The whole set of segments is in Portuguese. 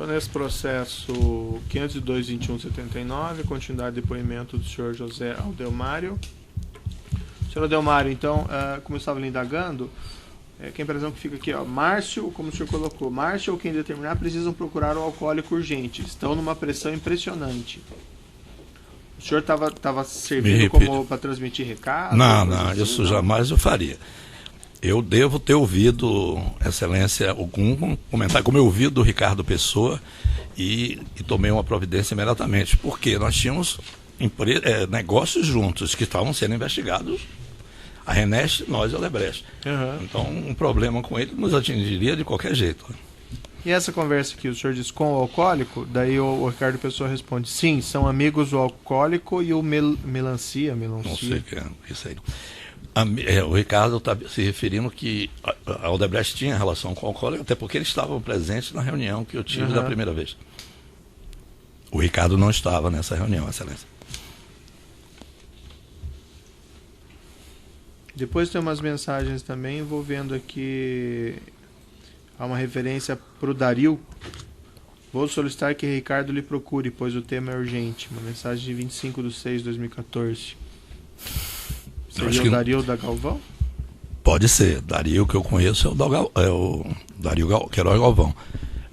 Então, nesse processo 502.21.79, continuidade de depoimento do senhor José Aldelmário. Senhor Aldelmário, então, como eu estava lhe indagando, que a impressão que fica aqui, ó, Márcio, como o senhor colocou, Márcio ou quem determinar precisam procurar o alcoólico urgente. Estão numa pressão impressionante. O senhor estava servindo como para transmitir recado? Não, isso jamais eu faria. Eu devo ter ouvido, Excelência, algum comentário, como eu ouvi do Ricardo Pessoa, e tomei uma providência imediatamente, porque nós tínhamos negócios juntos que estavam sendo investigados, a Renest, nós e a Odebrecht. Uhum. Então, um problema com ele nos atingiria de qualquer jeito. E essa conversa que o senhor disse com o alcoólico, daí o Ricardo Pessoa responde, sim, são amigos o alcoólico e o melancia. Não sei o que é isso aí. O Ricardo está se referindo que a Odebrecht tinha relação com o alcoólico, até porque eles estavam presentes na reunião que eu tive da primeira vez. O Ricardo não estava nessa reunião, Excelência. Depois tem umas mensagens também envolvendo aqui, há uma referência para o Dario. Vou solicitar que Ricardo lhe procure, pois o tema é urgente. Uma mensagem de 25/6/2014. Seria o Dario da Galvão? Pode ser. Dario que eu conheço é o Dario Queiroz Galvão.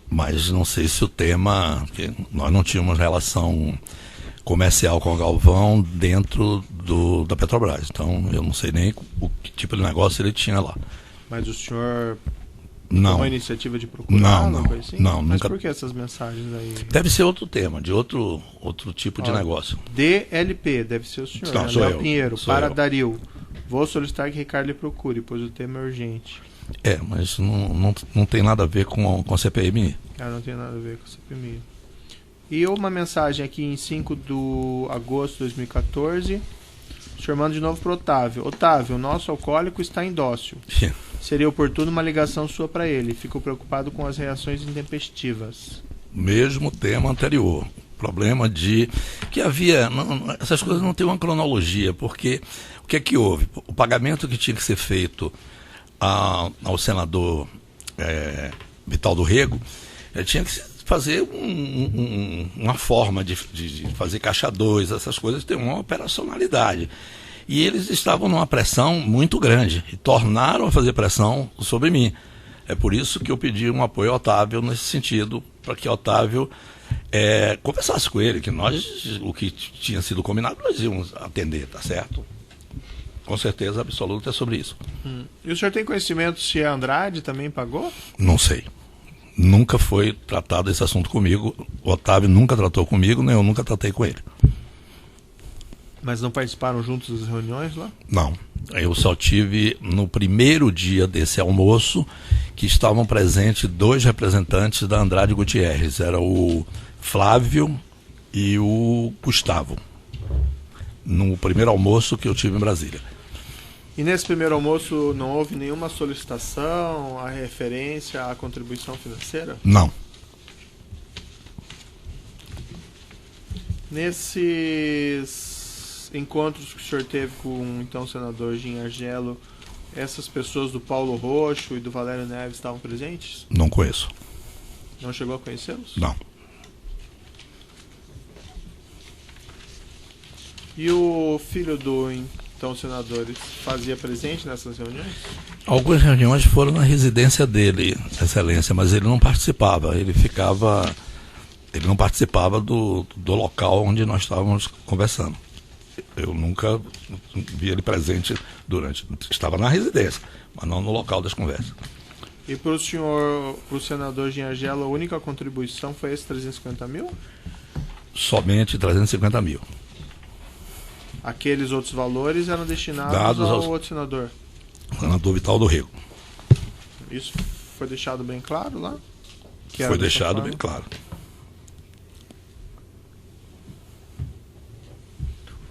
Mas não sei se o tema... Porque nós não tínhamos relação comercial com o Galvão dentro da Petrobras. Então eu não sei nem que tipo de negócio ele tinha lá. Mas o senhor... Não. Uma iniciativa de procurar? Assim? Não, mas nunca... por que essas mensagens aí? Deve ser outro tema, de outro tipo de negócio. DLP, deve ser o senhor. Não, sou eu. Pinheiro, para Dario. Vou solicitar que Ricardo lhe procure, pois o tema é urgente. Mas não tem nada a ver com a CPMI. Não tem nada a ver com a CPMI. E uma mensagem aqui em 5 de agosto de 2014. O senhor manda de novo para o Otávio. Otávio, o nosso alcoólico está em dócil. Seria oportuno uma ligação sua para ele. Fico preocupado com as reações intempestivas. Mesmo tema anterior. Problema de que havia... essas coisas não têm uma cronologia, porque o que é que houve? O pagamento que tinha que ser feito ao senador Vital do Rego, tinha que fazer uma forma de fazer caixa 2, essas coisas têm uma operacionalidade. E eles estavam numa pressão muito grande e tornaram a fazer pressão sobre mim. É por isso que eu pedi um apoio ao Otávio nesse sentido, para que Otávio conversasse com ele, que nós, o que tinha sido combinado, nós íamos atender, tá certo? Com certeza absoluta é sobre isso. E o senhor tem conhecimento se a Andrade também pagou? Não sei. Nunca foi tratado esse assunto comigo. O Otávio nunca tratou comigo, nem eu nunca tratei com ele. Mas não participaram juntos das reuniões lá? Não. Eu só tive no primeiro dia desse almoço que estavam presentes 2 representantes da Andrade Gutierrez. Era o Flávio e o Gustavo. No primeiro almoço que eu tive em Brasília. E nesse primeiro almoço não houve nenhuma solicitação, a referência à contribuição financeira? Não. Nesses encontros que o senhor teve com então, o senador Gin Argelo, essas pessoas do Paulo Roxo e do Valério Neves estavam presentes? Não conheço. Não chegou a conhecê-los? Não. E o filho do então senador fazia presente nessas reuniões? Algumas reuniões foram na residência dele, Excelência, mas ele não participava. Ele não participava do local onde nós estávamos conversando. Eu nunca vi ele presente estava na residência, mas não no local das conversas. E para o senador Gin Argelo, a única contribuição foi esse 350 mil? Somente 350 mil. Aqueles outros valores eram destinados ao outro senador? Senador Vital do Rego. Isso foi deixado bem claro lá? Foi deixado bem claro.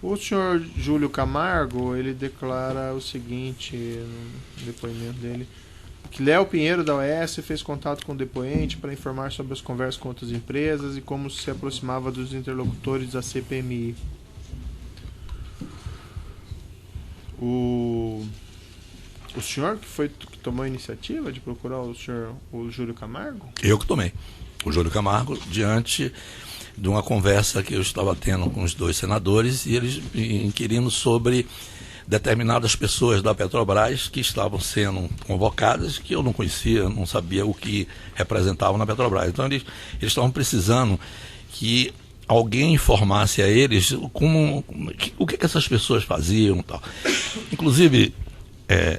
O senhor Júlio Camargo, ele declara o seguinte no depoimento dele, que Léo Pinheiro da OAS fez contato com o depoente para informar sobre as conversas com outras empresas e como se aproximava dos interlocutores da CPMI. O senhor que tomou a iniciativa de procurar o Júlio Camargo? Eu que tomei. O Júlio Camargo, diante de uma conversa que eu estava tendo com os 2 senadores, e eles inquirindo sobre determinadas pessoas da Petrobras que estavam sendo convocadas, que eu não conhecia, não sabia o que representavam na Petrobras. Então eles estavam precisando que alguém informasse a eles o que essas pessoas faziam e tal. Inclusive,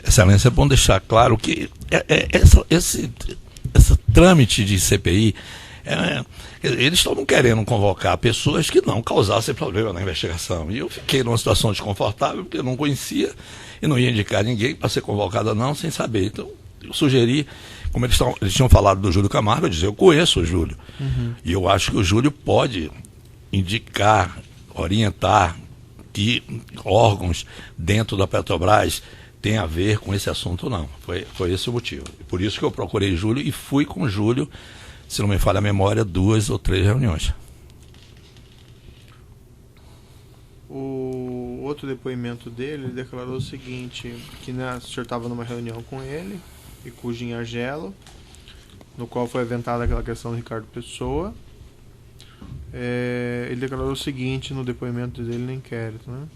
Excelência, é bom deixar claro que esse trâmite de CPI, eles estavam querendo convocar pessoas que não causassem problema na investigação. E eu fiquei numa situação desconfortável, porque eu não conhecia e não ia indicar ninguém para ser convocado não, sem saber. Então, eu sugeri, como eles tinham falado do Júlio Camargo, eu disse, eu conheço o Júlio. E eu acho que o Júlio pode indicar, orientar que órgãos dentro da Petrobras têm a ver com esse assunto ou não. Foi esse o motivo. Por isso que eu procurei Júlio e fui com o Júlio, se não me falha a memória, 2 ou 3 reuniões. O outro depoimento dele, ele declarou o seguinte, que o senhor estava numa reunião com ele e com o Jim Argelo, no qual foi aventada aquela questão do Ricardo Pessoa. Ele declarou o seguinte no depoimento dele no inquérito, né?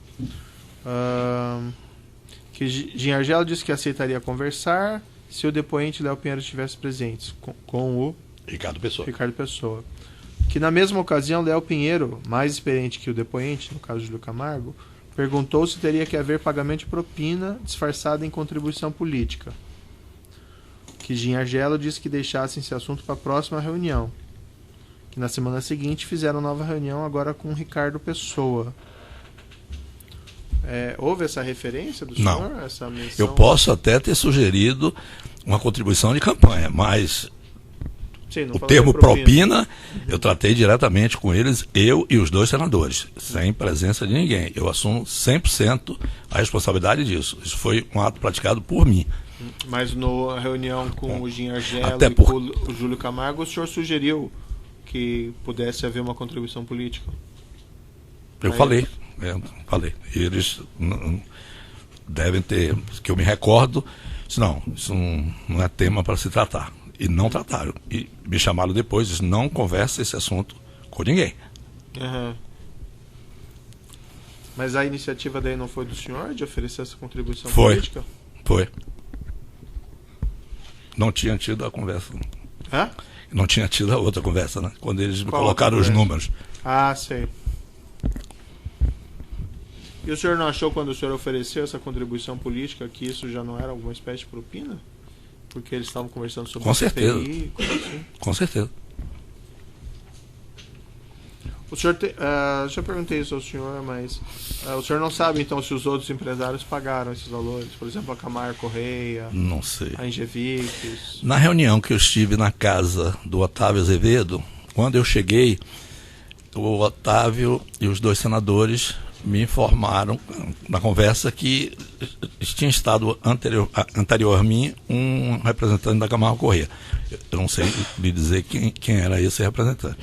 Que Jim Argelo disse que aceitaria conversar se o depoente Léo Pinheiro estivesse presente com o Ricardo Pessoa. Que na mesma ocasião, Léo Pinheiro, mais experiente que o depoente, no caso de Júlio Camargo, perguntou se teria que haver pagamento de propina disfarçada em contribuição política. Que Jim Argelo disse que deixassem esse assunto para a próxima reunião. Que na semana seguinte fizeram nova reunião agora com o Ricardo Pessoa. Houve essa referência do senhor? Não. Essa menção? Eu posso até ter sugerido uma contribuição de campanha, mas Sim, o termo propina, eu tratei diretamente com eles, eu e os 2 senadores, sem presença de ninguém. Eu assumo 100% a responsabilidade disso. Isso foi um ato praticado por mim. Mas na reunião com o Jim Argelo e com o Júlio Camargo, o senhor sugeriu que pudesse haver uma contribuição política? Eu falei. E eles devem ter, que eu me recordo, não, isso não é tema para se tratar. E não trataram. E me chamaram depois, disse, não conversa esse assunto com ninguém. Mas a iniciativa daí não foi do senhor de oferecer essa contribuição política? Foi. Não tinha tido a conversa. Hã? Não tinha tido a outra conversa, né? Quando eles me Qual colocaram os números. Ah, sei. E o senhor não achou, quando o senhor ofereceu essa contribuição política, que isso já não era alguma espécie de propina? Porque eles estavam conversando sobre Com certeza. CPI, coisa assim. Com certeza. O senhor já perguntei isso ao senhor, mas o senhor não sabe então se os outros empresários pagaram esses valores? Por exemplo, a Camargo Correia, não sei. A Engevix. Na reunião que eu estive na casa do Otávio Azevedo, quando eu cheguei, o Otávio e os 2 senadores me informaram na conversa que tinha estado anterior a mim um representante da Camargo Correia. Eu não sei lhe dizer quem era esse representante.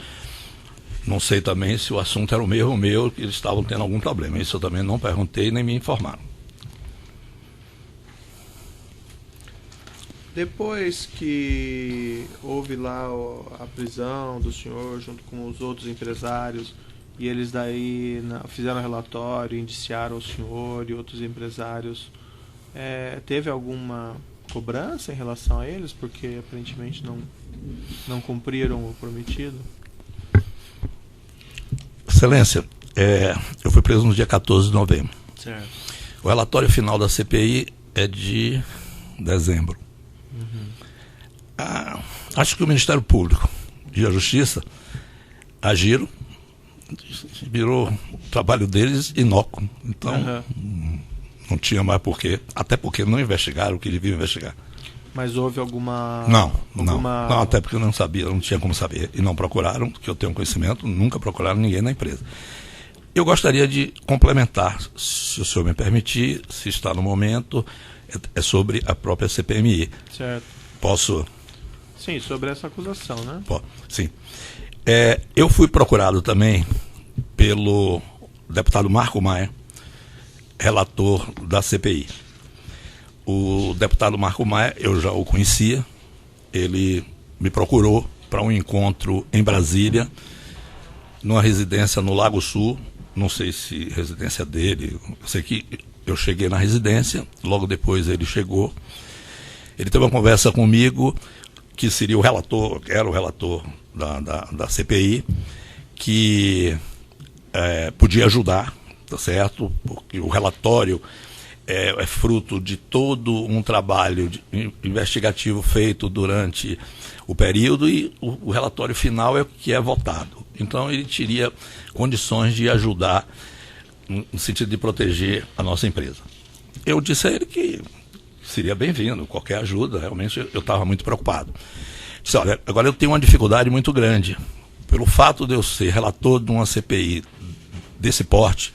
Não sei também se o assunto era o mesmo meu, que eles estavam tendo algum problema. Isso eu também não perguntei nem me informaram. Depois que houve lá a prisão do senhor junto com os outros empresários, e eles daí fizeram relatório, indiciaram o senhor e outros empresários, teve alguma cobrança em relação a eles, porque aparentemente não cumpriram o prometido? Excelência, eu fui preso no dia 14 de novembro. Certo. O relatório final da CPI é de dezembro. Acho que o Ministério Público e a Justiça agiram, virou o trabalho deles inócuo. Então, não tinha mais porquê, até porque não investigaram o que deviam investigar. Mas houve alguma... Não, até porque eu não sabia, não tinha como saber. E não procuraram, que eu tenho conhecimento, nunca procuraram ninguém na empresa. Eu gostaria de complementar, se o senhor me permitir, se está no momento, é sobre a própria CPMI. Certo. Posso? Sim, sobre essa acusação, né? Sim. Eu fui procurado também pelo deputado Marco Maia, relator da CPI. O deputado Marco Maia, eu já o conhecia, ele me procurou para um encontro em Brasília, numa residência no Lago Sul, não sei se residência dele, eu sei que eu cheguei na residência, logo depois ele chegou, ele teve uma conversa comigo, que seria o relator, que era o relator da CPI, que podia ajudar, tá certo? Porque o relatório é fruto de todo um trabalho investigativo feito durante o período e o relatório final é o que é votado. Então ele teria condições de ajudar no sentido de proteger a nossa empresa. Eu disse a ele que seria bem-vindo, qualquer ajuda, realmente eu estava muito preocupado. Disse, olha, agora eu tenho uma dificuldade muito grande, pelo fato de eu ser relator de uma CPI desse porte,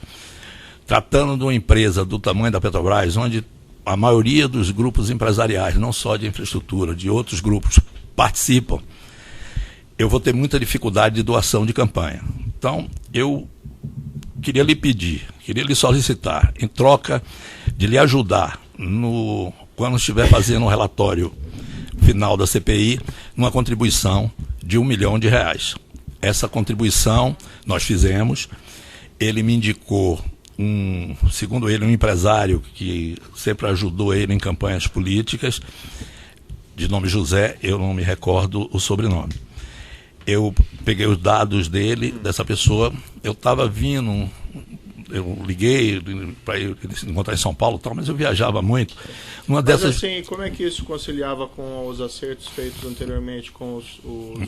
tratando de uma empresa do tamanho da Petrobras, onde a maioria dos grupos empresariais, não só de infraestrutura, de outros grupos, participam, eu vou ter muita dificuldade de doação de campanha. Então, eu queria lhe pedir, queria lhe solicitar, em troca de lhe ajudar quando estiver fazendo um relatório final da CPI, uma contribuição de R$1 milhão. Essa contribuição nós fizemos, ele me indicou segundo ele, um empresário que sempre ajudou ele em campanhas políticas, de nome José, eu não me recordo o sobrenome. Eu peguei os dados dessa pessoa, eu estava vindo, eu liguei para ele se encontrar em São Paulo, mas eu viajava muito. Mas assim, como é que isso conciliava com os acertos feitos anteriormente com os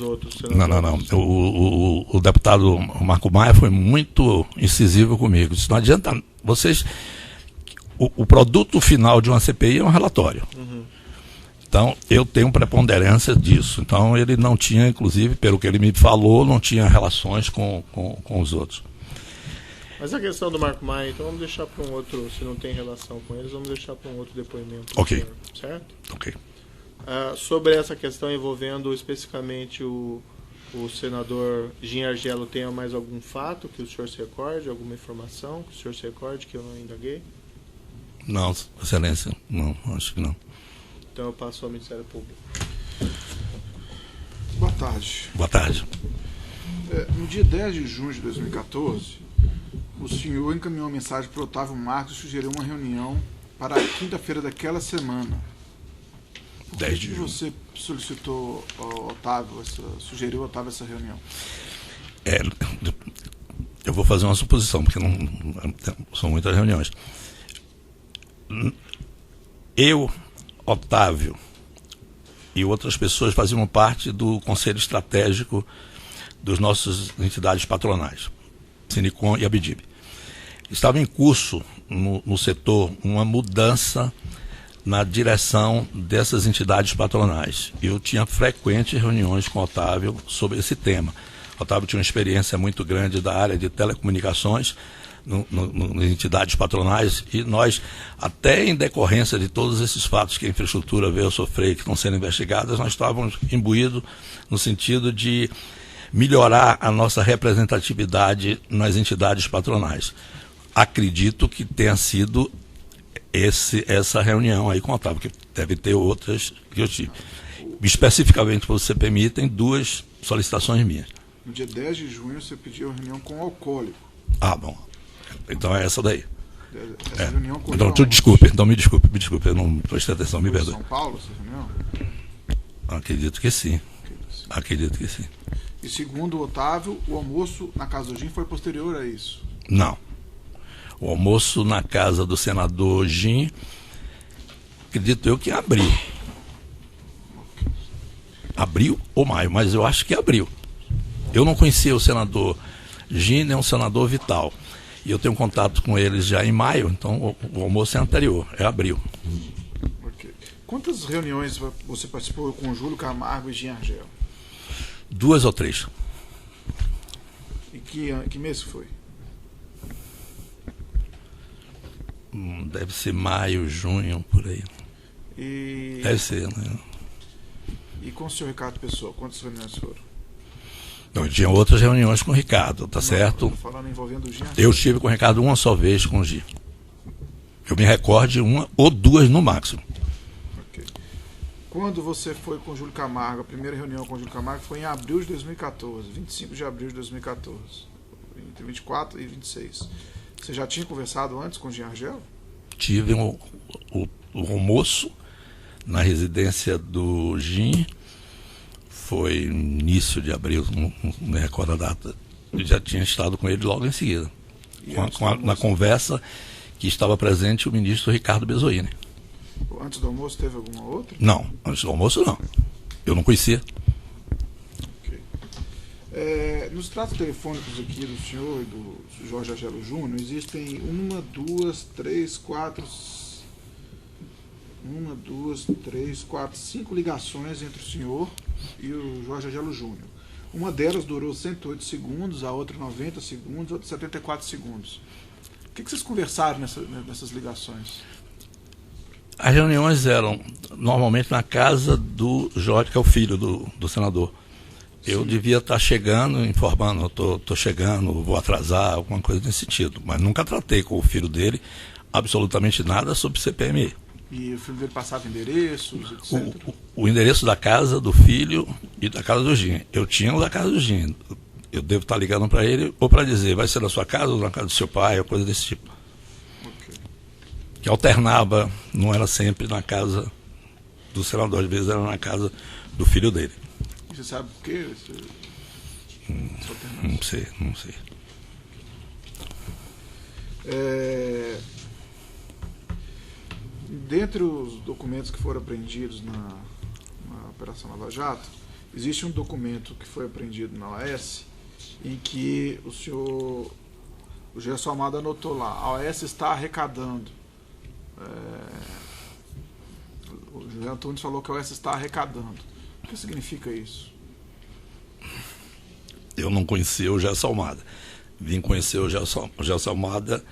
outros senadores? Não. O deputado Marco Maia foi muito incisivo comigo. Disse, não adianta, vocês... O produto final de uma CPI é um relatório. Uhum. Então, eu tenho preponderância disso. Então, ele não tinha, inclusive, pelo que ele me falou, não tinha relações com os outros. Mas a questão do Marco Maia, então vamos deixar para um outro, se não tem relação com eles, vamos deixar para um outro depoimento. Ok. Senhor, certo? Ok. Sobre essa questão envolvendo especificamente o senador Gin Argelo, tem mais algum fato que o senhor se recorde, alguma informação que o senhor se recorde que eu não indaguei? Não, excelência, não, acho que não. Então eu passo ao Ministério Público. Boa tarde. Boa tarde. No dia 10 de junho de 2014, o senhor encaminhou uma mensagem para o Otávio Marcos e sugeriu uma reunião para a quinta-feira daquela semana. Por que você solicitou ao Otávio, sugeriu ao Otávio essa reunião? Eu vou fazer uma suposição, porque não são muitas reuniões. Eu, Otávio e outras pessoas faziam parte do Conselho Estratégico das nossas entidades patronais, Sinicom e Abdib. Estava em curso no setor uma mudança na direção dessas entidades patronais. Eu tinha frequentes reuniões com o Otávio sobre esse tema. O Otávio tinha uma experiência muito grande da área de telecomunicações nas entidades patronais e nós, até em decorrência de todos esses fatos que a infraestrutura veio a sofrer e que estão sendo investigadas, nós estávamos imbuídos no sentido de melhorar a nossa representatividade nas entidades patronais. Acredito que tenha sido essa reunião aí com o Otávio, que deve ter outras que eu tive. Especificamente para o CPMI, tem 2 solicitações minhas. No dia 10 de junho, você pediu uma reunião com o alcoólico. Ah, bom. Então é essa daí. Essa reunião com então, me desculpe, eu não prestei atenção, me perdoe. São Paulo, essa reunião? Acredito que sim. Acredito que sim. E segundo o Otávio, o almoço na casa do Gin foi posterior a isso? Não. O almoço na casa do senador Gin, acredito eu que abriu. Abril ou maio, mas eu acho que abriu. Eu não conhecia o senador Gin nem o senador Vital. E eu tenho contato com eles já em maio, então o almoço é anterior, é abril. Okay. Quantas reuniões você participou com Júlio Camargo e Gin Argelo? 2 ou 3. E que mês foi? Deve ser maio, junho, por aí. Deve ser, né? E com o senhor Ricardo Pessoa, quantas reuniões foram? Não, tinha outras reuniões com o Ricardo, tá certo? Falando envolvendo o Gin. Eu estive com o Ricardo uma só vez com o Gin. Eu me recordo de 1 ou 2 no máximo. quando você foi com o Júlio Camargo, a primeira reunião com o Júlio Camargo foi em abril de 2014, 25 de abril de 2014, entre 24 e 26. Você já tinha conversado antes com o Jean Argelo? Tive o almoço na residência do Gin, foi início de abril, não me recordo a data. Eu já tinha estado com ele logo em seguida, na conversa que estava presente o ministro Ricardo Bezoini. Antes do almoço teve alguma outra? Não, antes do almoço não. Eu não conhecia. Okay. Nos tratos telefônicos aqui do senhor e do Jorge Argelo Júnior, existem 5 ligações entre o senhor e o Jorge Argelo Júnior. Uma delas durou 108 segundos, a outra 90 segundos, a outra 74 segundos. O que vocês conversaram nessas ligações? As reuniões eram normalmente na casa do Jorge, que é o filho do senador. Eu Sim. devia estar chegando, informando, estou chegando, vou atrasar, alguma coisa nesse sentido. Mas nunca tratei com o filho dele absolutamente nada sobre CPMI. E o filho dele passava endereços, etc. O endereço da casa do filho e da casa do Gin. Eu tinha o da casa do Gin. Eu devo estar ligando para ele ou para dizer, vai ser na sua casa ou na casa do seu pai, ou coisa desse tipo. Okay. Que alternava, não era sempre na casa do senador, às vezes era na casa do filho dele. E você sabe por quê? Não sei. Dentre os documentos que foram apreendidos na Operação Lava Jato, existe um documento que foi apreendido na OAS em que o Gerson Amado anotou lá, a OAS está arrecadando. O José Antunes falou que a OAS está arrecadando. O que significa isso? Eu não conhecia o Gerson Almada. Vim conhecer o Gerson Almada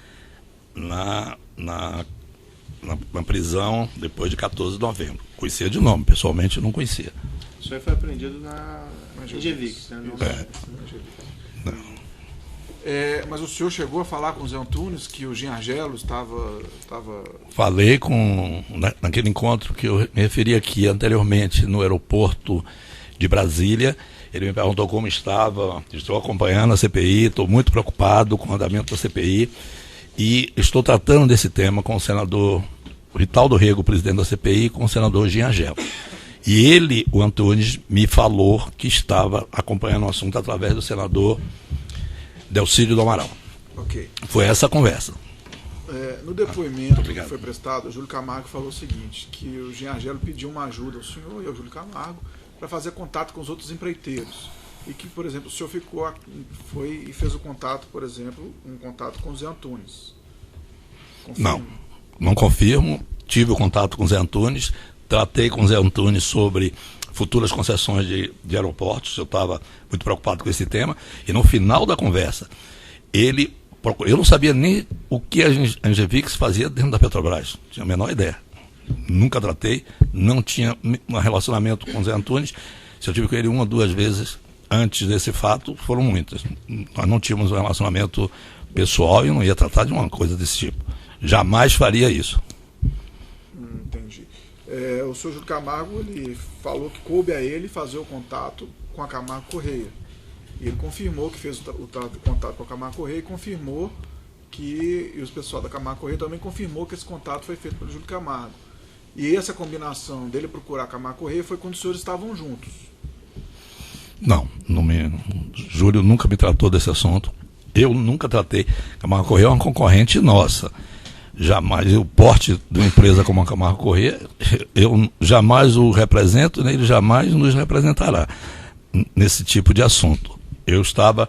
na prisão depois de 14 de novembro. Conhecia de nome, pessoalmente eu não conhecia. Isso aí foi apreendido na Ingevix, né? Não. Mas o senhor chegou a falar com o Zé Antunes que o Jean Argelo estava... Falei naquele encontro que eu me referi aqui anteriormente no aeroporto de Brasília. Ele me perguntou como estava. Estou acompanhando a CPI, estou muito preocupado com o andamento da CPI e estou tratando desse tema com o senador Ritaldo Rego, presidente da CPI, e com o senador Jean Argelo. E ele, o Antunes, me falou que estava acompanhando o assunto através do senador Delcídio do Amaral. Ok. Foi essa a conversa. No depoimento que foi prestado, o Júlio Camargo falou o seguinte, que o Jean Argelo pediu uma ajuda ao senhor e ao Júlio Camargo para fazer contato com os outros empreiteiros. E que, por exemplo, o senhor foi e fez o contato, por exemplo, um contato com o Zé Antunes. Confirma? Não confirmo. Tive o contato com o Zé Antunes, tratei com o Zé Antunes sobre futuras concessões de aeroportos, eu estava muito preocupado com esse tema, e no final da conversa, eu não sabia nem o que a Ingevix fazia dentro da Petrobras, não tinha a menor ideia. Nunca tratei, não tinha um relacionamento com o Zé Antunes. Se eu tive com ele 1 ou 2 vezes antes desse fato, foram muitas. Nós não tínhamos um relacionamento pessoal e eu não ia tratar de uma coisa desse tipo. Jamais faria isso. Entendi. O senhor Júlio Camargo, ele falou que coube a ele fazer o contato com a Camargo Correia. E ele confirmou que fez o contato com a Camargo Correia e confirmou e os pessoal da Camargo Correia também confirmou que esse contato foi feito pelo Júlio Camargo. E essa combinação dele procurar a Camargo Correia foi quando os senhores estavam juntos. Não Júlio nunca me tratou desse assunto. Eu nunca tratei. Camargo Correia é uma concorrente nossa. Jamais, o porte de uma empresa como a Camargo Correia, eu jamais o represento, nem ele jamais nos representará nesse tipo de assunto. Eu estava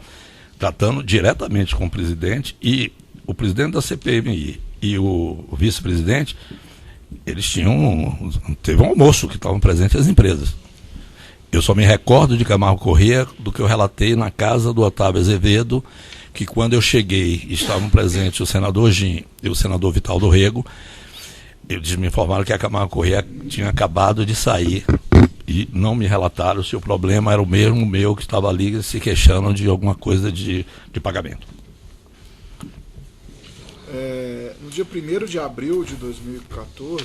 tratando diretamente com o presidente, e o presidente da CPMI e o vice-presidente, eles teve um almoço que estavam presentes as empresas. Eu só me recordo de Camargo Correia do que eu relatei na casa do Otávio Azevedo, que quando eu cheguei estavam presentes o senador Gin e o senador Vitaldo Rego. Eles me informaram que a Camargo Correia tinha acabado de sair e não me relataram se o problema era o mesmo meu que estava ali se queixando de alguma coisa de pagamento. No dia 1º de abril de 2014,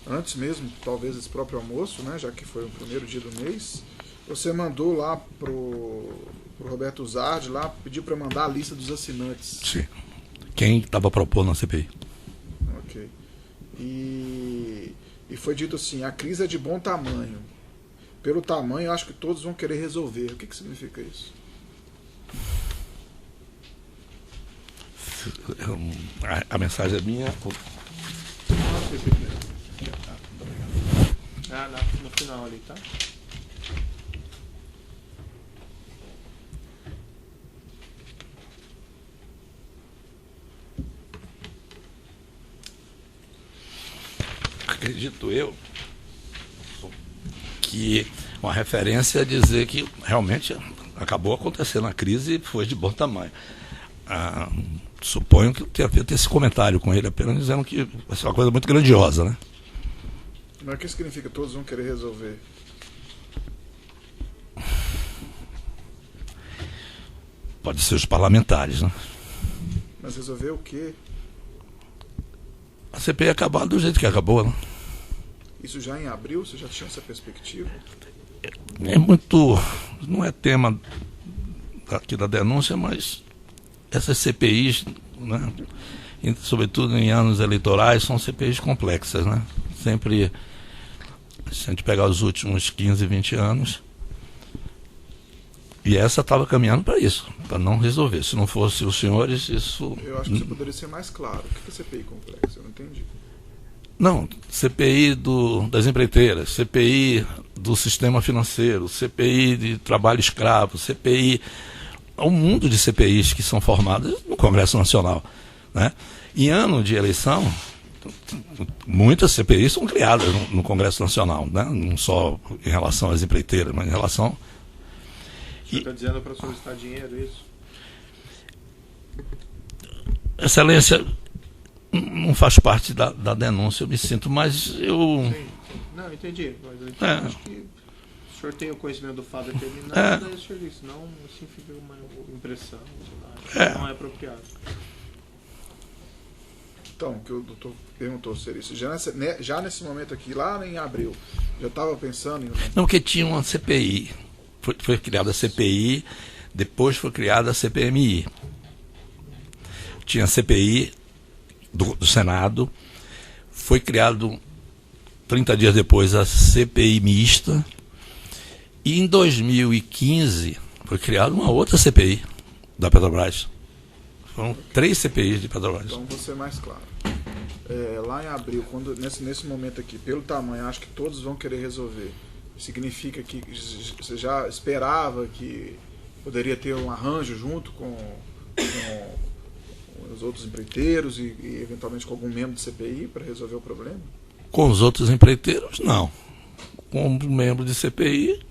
antes mesmo, talvez, desse próprio almoço, né, já que foi o primeiro dia do mês, você mandou lá pro Roberto Zardi, lá, pediu para mandar a lista dos assinantes. Sim. Quem estava propondo na CPI. Ok. E foi dito assim, a crise é de bom tamanho. Pelo tamanho, eu acho que todos vão querer resolver. O que significa isso? A mensagem é minha. No final ali, tá? Acredito eu que uma referência a dizer que realmente acabou acontecendo a crise e foi de bom tamanho. Suponho que tenha feito esse comentário com ele, apenas dizendo que vai ser uma coisa muito grandiosa, né? Mas o que significa que todos vão querer resolver? Pode ser os parlamentares, né? Mas resolver o quê? A CPI acabar do jeito que acabou, né? Isso já em abril? Você já tinha essa perspectiva? É muito... Não é tema aqui da denúncia, mas essas CPIs, né, sobretudo em anos eleitorais, são CPIs complexas, né? Sempre, se a gente pegar os últimos 15, 20 anos, e essa estava caminhando para isso, para não resolver. Se não fosse os senhores, isso... Eu acho que você poderia ser mais claro. O que é CPI complexa? Eu não entendi. Não, CPI das empreiteiras, CPI do sistema financeiro, CPI de trabalho escravo, CPI... Há um mundo de CPIs que são formadas no Congresso Nacional, né? Em ano de eleição, muitas CPIs são criadas no Congresso Nacional, né? Não só em relação às empreiteiras, mas em relação... Você está dizendo para solicitar dinheiro, isso? Excelência, não faz parte da denúncia, eu me sinto, mas eu... Sim. Não, entendi. Mas eu acho que o senhor tem o conhecimento do fato determinado, daí o senhor disse, senão assim fica uma impressão, sei lá, não é apropriado. Então, o que o doutor perguntou seria isso. Já nesse momento aqui, lá em abril, já estava pensando em... Não, porque tinha uma CPI. Foi criada a CPI, depois foi criada a CPMI. Tinha a CPI do Senado, foi criado 30 dias depois a CPI mista, e em 2015 foi criada uma outra CPI da Petrobras. Foram 3 CPIs de Petrobras. Então, vou ser mais claro. Lá em abril, nesse momento aqui, pelo tamanho, acho que todos vão querer resolver. Significa que você já esperava que poderia ter um arranjo junto com os outros empreiteiros e eventualmente com algum membro de CPI para resolver o problema? Com os outros empreiteiros, não. Com um membro de CPI,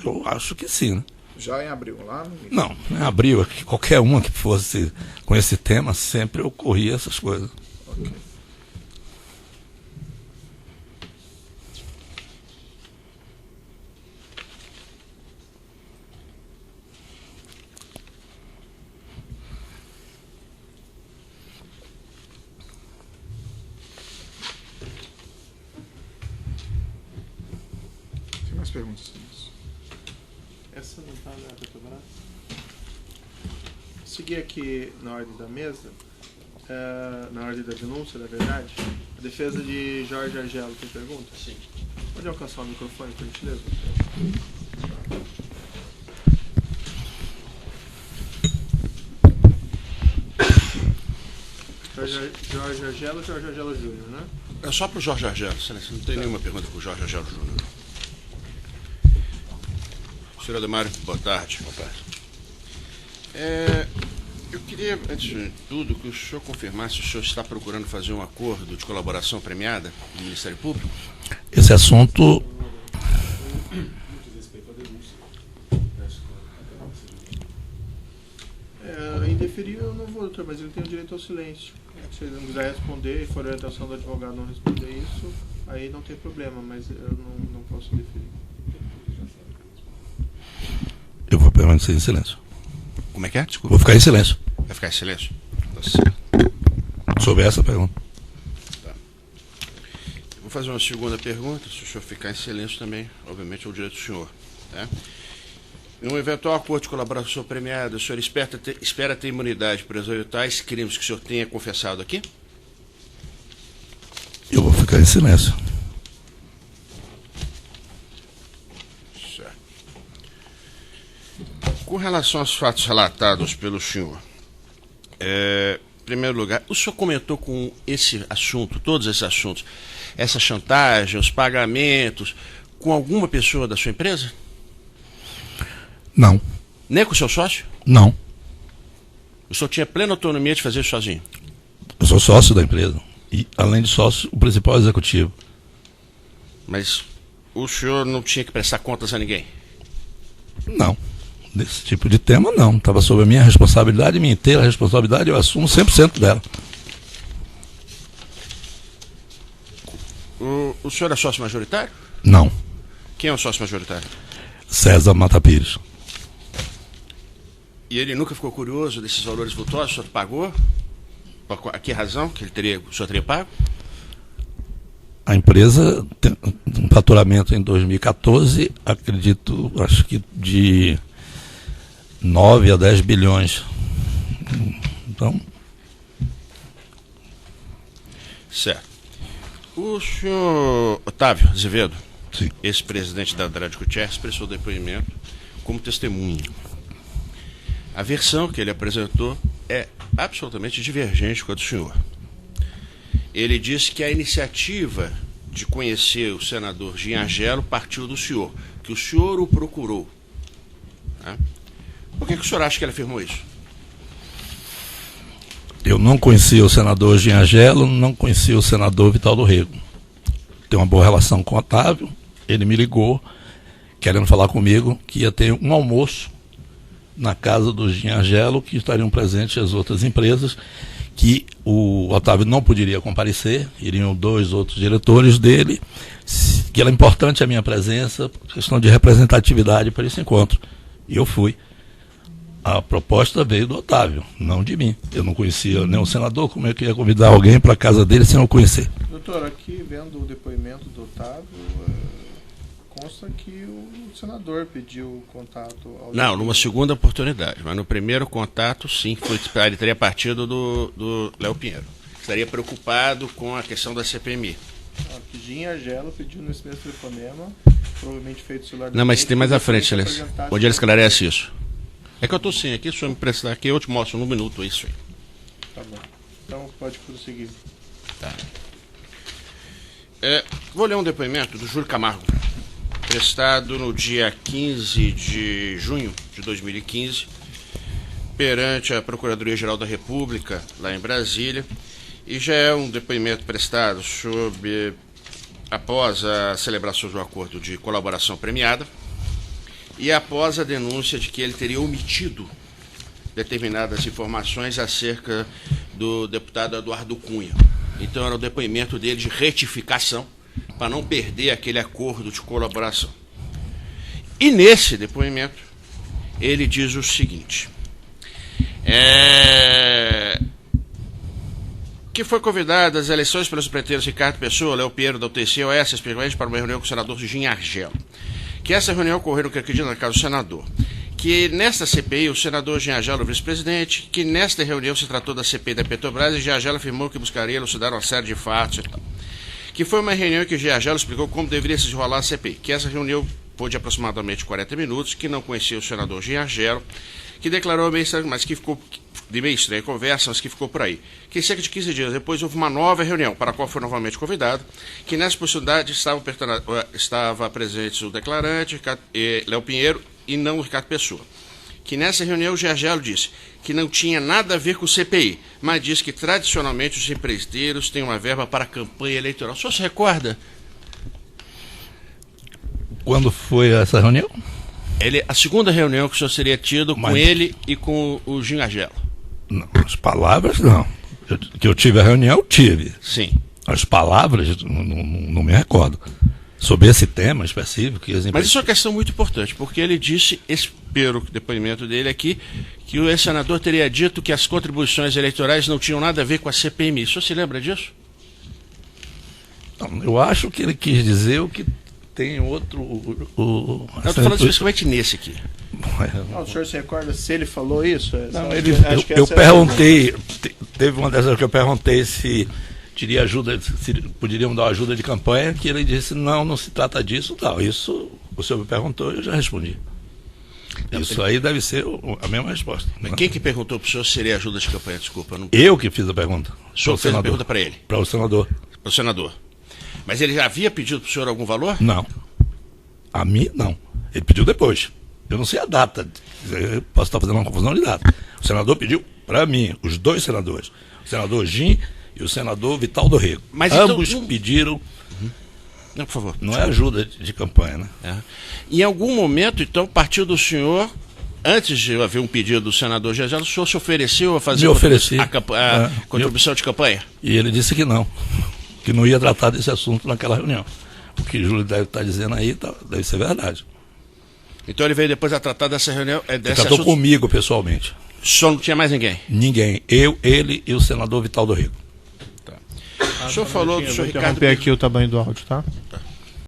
eu acho que sim, né? Já em abril, lá no início? Não, em abril, qualquer uma que fosse com esse tema, sempre ocorria essas coisas. Ok. Tem mais perguntas? Essa não está na Petrobras? Seguir aqui na ordem da mesa, na ordem da denúncia, na verdade, a defesa de Jorge Argelo tem pergunta? Sim. Pode alcançar o microfone, por gentileza? Jorge Argelo ou Jorge Argelo Júnior, né? É só para o Jorge Argelo, excelência. Não tem nenhuma pergunta para o Jorge Argelo Júnior. Senhor Ademário, boa tarde. Boa tarde. Eu queria, antes de tudo, que o senhor confirmasse se o senhor está procurando fazer um acordo de colaboração premiada com o Ministério Público. Esse assunto... Indeferível eu não vou, doutor, mas ele tem o direito ao silêncio. Se ele não quiser responder e for a orientação do advogado não responder isso, aí não tem problema, mas eu não posso deferir. Eu vou permanecer em silêncio. Como é que é? Desculpa. Vou ficar em silêncio. Vai ficar em silêncio? Tá certo. Sobre essa pergunta. Tá. Eu vou fazer uma segunda pergunta, se o senhor ficar em silêncio também, obviamente é o direito do senhor. Tá? Em um eventual acordo de colaboração premiada, o senhor espera ter imunidade para resolver tais crimes que o senhor tenha confessado aqui? Eu vou ficar em silêncio. Certo. Com relação aos fatos relatados pelo senhor, em primeiro lugar, o senhor comentou com esse assunto, todos esses assuntos, essa chantagem, os pagamentos, com alguma pessoa da sua empresa? Não. Nem com o seu sócio? Não. O senhor tinha plena autonomia de fazer isso sozinho? Eu sou sócio da empresa. E, além de sócio, o principal executivo. Mas o senhor não tinha que prestar contas a ninguém? Não. Desse tipo de tema, não. Estava sob a minha responsabilidade, minha inteira responsabilidade, eu assumo 100% dela. O senhor é sócio majoritário? Não. Quem é o sócio majoritário? César Mata Pires. E ele nunca ficou curioso desses valores vultosos? O senhor pagou? Por que razão que o senhor teria pago? A empresa tem um faturamento em 2014, acredito, acho que de 9 a 10 bilhões. Então... Certo. O senhor Otávio Azevedo, Sim. ex-presidente da Andrade Gutierrez, prestou depoimento como testemunha. A versão que ele apresentou é absolutamente divergente com a do senhor. Ele disse que a iniciativa de conhecer o senador Ginhagelo partiu do senhor, que o senhor o procurou. Por que o senhor acha que ele afirmou isso? Eu não conhecia o senador Ginhagelo, não conhecia o senador Vital do Rego. Tenho uma boa relação com o Otávio, ele me ligou, querendo falar comigo, que ia ter um almoço na casa do Ginhagelo, que estariam presentes as outras empresas, que o Otávio não poderia comparecer, iriam 2 outros diretores dele, que era importante a minha presença, por questão de representatividade para esse encontro. E eu fui. A proposta veio do Otávio, não de mim. Eu não conhecia nem o senador, como é que ia convidar alguém para a casa dele sem eu conhecer? Doutor, aqui vendo o depoimento do Otávio, consta que o senador pediu contato ao... Não, numa segunda oportunidade, mas no primeiro contato, sim, ele teria partido do Léo Pinheiro. Estaria preocupado com a questão da CPMI. Que Ginhagelo pediu nesse mesmo telefonema, provavelmente feito o celular... Não, mas tem mais à frente, Celeste, onde ele esclarece isso. É que eu estou sem aqui, se o senhor me prestar aqui, eu te mostro num minuto isso aí. Tá bom. Então pode prosseguir. Tá. Vou ler um depoimento do Júlio Camargo, prestado no dia 15 de junho de 2015, perante a Procuradoria-Geral da República, lá em Brasília, e já é um depoimento prestado após a celebração do acordo de colaboração premiada e após a denúncia de que ele teria omitido determinadas informações acerca do deputado Eduardo Cunha. Então era o depoimento dele de retificação para não perder aquele acordo de colaboração. E nesse depoimento ele diz o seguinte: que foi convidado às eleições pelos preteiros Ricardo Pessoa, Léo Pinheiro da UTC OS, especialmente para uma reunião com o senador Ginhagelo. Que essa reunião ocorreu, que acredito, na casa do senador. Que nesta CPI, o senador Ginhagelo, vice-presidente, que nesta reunião se tratou da CPI da Petrobras e Ginhagelo afirmou que buscaria elucidar uma série de fatos e tal. Que foi uma reunião que o Ginhagelo explicou como deveria se desenrolar a CPI. Que essa reunião foi de aproximadamente 40 minutos, que não conhecia o senador Ginhagelo, que declarou meio estranho, mas que ficou de meio estranha conversa, mas que ficou por aí. Que cerca de 15 dias depois houve uma nova reunião, para a qual foi novamente convidado, que nessa possibilidade estava presente o declarante, Léo Pinheiro, e não o Ricardo Pessoa. Que nessa reunião o Ginhagelo disse que não tinha nada a ver com o CPI, mas disse que tradicionalmente os empreiteiros têm uma verba para a campanha eleitoral. O senhor se recorda? Quando foi essa reunião? A segunda reunião que o senhor seria tido com ele e com o Ginhagelo. Não, as palavras não. Que eu tive a reunião, eu tive. Sim. As palavras, não me recordo. Sobre esse tema específico. Mas isso é uma questão muito importante, porque ele disse, pelo depoimento dele aqui, que o ex-senador teria dito que as contribuições eleitorais não tinham nada a ver com a CPMI. O senhor se lembra disso? Não, eu acho que ele quis dizer o que tem outro... Eu estou falando especificamente nesse aqui. O senhor se recorda se ele falou isso? Não, eu perguntei, teve uma dessas que eu perguntei se teria ajuda, se poderiam dar ajuda de campanha, que ele disse, não se trata disso, tal. Isso o senhor me perguntou, eu já respondi. Isso aí deve ser a mesma resposta. Mas quem que perguntou para o senhor se seria ajuda de campanha? Desculpa. Não... Eu que fiz a pergunta. O senhor fez a pergunta para ele? Para o senador. Para o senador. Mas ele já havia pedido para o senhor algum valor? Não. A mim, não. Ele pediu depois. Eu não sei a data. Eu posso estar fazendo uma confusão de data. O senador pediu para mim, os dois senadores. O senador Jim e o senador Vital do Rego. Mas ambos então... pediram... Não, por favor. Não é ajuda de campanha, né? É. Em algum momento, então, partiu do senhor, antes de haver um pedido do senador Gesel, o senhor se ofereceu a fazer a contribuição de campanha? E ele disse que não ia tratar desse assunto naquela reunião. O que Júlio deve estar dizendo aí deve ser verdade. Então ele veio depois a tratar dessa reunião. Ele tratou comigo pessoalmente. Só não tinha mais ninguém? Ninguém. Eu, ele e o senador Vital do Rego. Tá. O senhor falou do senhor Ricardo. Vou interromper aqui o tamanho do áudio, tá? Tá.